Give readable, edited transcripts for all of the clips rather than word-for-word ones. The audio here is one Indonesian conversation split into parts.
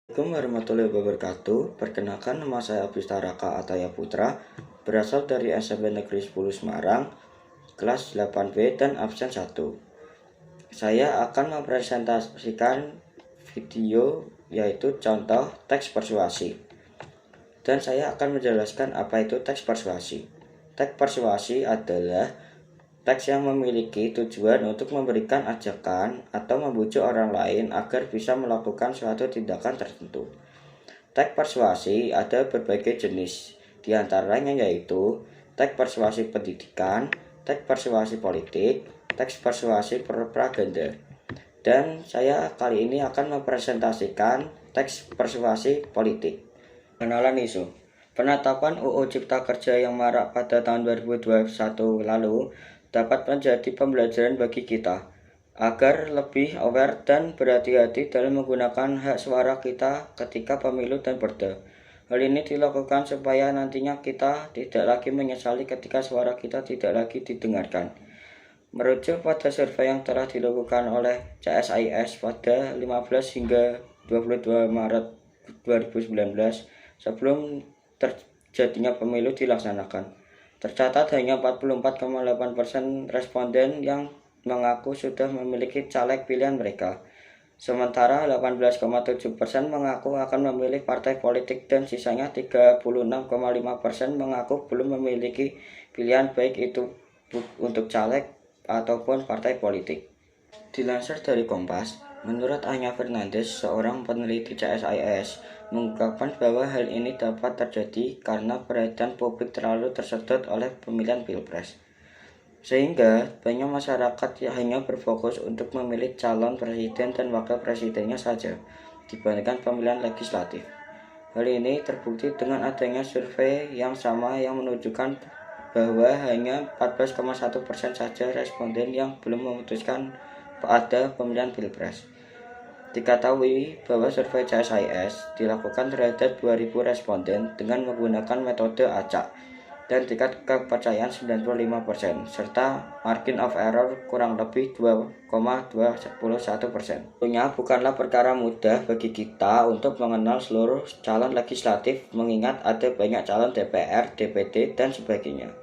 Assalamualaikum warahmatullahi wabarakatuh. Perkenalkan, nama saya Abdista Raka Ataya Putra, berasal dari SMP Negeri 10 Semarang, kelas 8B dan absen 1. Saya akan mempresentasikan video yaitu contoh teks persuasi. Dan saya akan menjelaskan apa itu teks persuasi. Teks persuasi adalah teks yang memiliki tujuan untuk memberikan ajakan atau membujuk orang lain agar bisa melakukan suatu tindakan tertentu. Teks persuasi ada berbagai jenis, diantaranya yaitu teks persuasi pendidikan, teks persuasi politik, teks persuasi propaganda. Dan saya kali ini akan mempresentasikan teks persuasi politik. Pengenalan isu. Penetapan UU Cipta Kerja yang marak pada tahun 2021 lalu dapat menjadi pembelajaran bagi kita agar lebih aware dan berhati-hati dalam menggunakan hak suara kita ketika pemilu dan perda. Hal ini dilakukan supaya nantinya kita tidak lagi menyesali ketika suara kita tidak lagi didengarkan. Merujuk pada survei yang telah dilakukan oleh CSIS pada 15 hingga 22 Maret 2019 sebelum terjadinya pemilu dilaksanakan, tercatat hanya 44,8% responden yang mengaku sudah memiliki caleg pilihan mereka, sementara 18,7% mengaku akan memilih partai politik dan sisanya 36,5% mengaku belum memiliki pilihan baik itu untuk caleg ataupun partai politik. Dilansir dari Kompas, menurut Anya Fernandes, seorang peneliti CSIS, mengungkapkan bahwa hal ini dapat terjadi karena perhatian publik terlalu tersedot oleh pemilihan pilpres, sehingga banyak masyarakat hanya berfokus untuk memilih calon presiden dan wakil presidennya saja dibandingkan pemilihan legislatif. Hal ini terbukti dengan adanya survei yang sama yang menunjukkan bahwa hanya 14,1% saja responden yang belum memutuskan pada pemilihan pilpres. Diketahui bahwa survei CSIS dilakukan terhadap 2.000 responden dengan menggunakan metode acak dan tingkat kepercayaan 95%, serta margin of error kurang lebih 2,211%. Tentunya bukanlah perkara mudah bagi kita untuk mengenal seluruh calon legislatif, mengingat ada banyak calon DPR, DPD, dan sebagainya,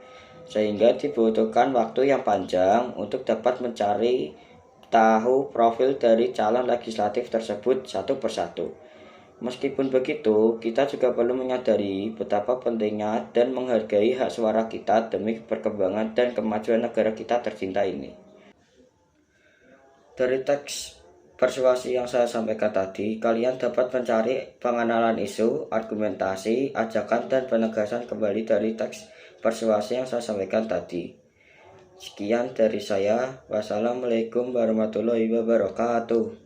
sehingga dibutuhkan waktu yang panjang untuk dapat mencari tahu profil dari calon legislatif tersebut satu persatu. Meskipun begitu, kita juga perlu menyadari betapa pentingnya dan menghargai hak suara kita demi perkembangan dan kemajuan negara kita tercinta ini. Dari teks persuasi yang saya sampaikan tadi, kalian dapat mencari pengenalan isu, argumentasi, ajakan, dan penegasan kembali dari teks persuasi yang saya sampaikan tadi. Sekian dari saya. Wassalamualaikum warahmatullahi wabarakatuh.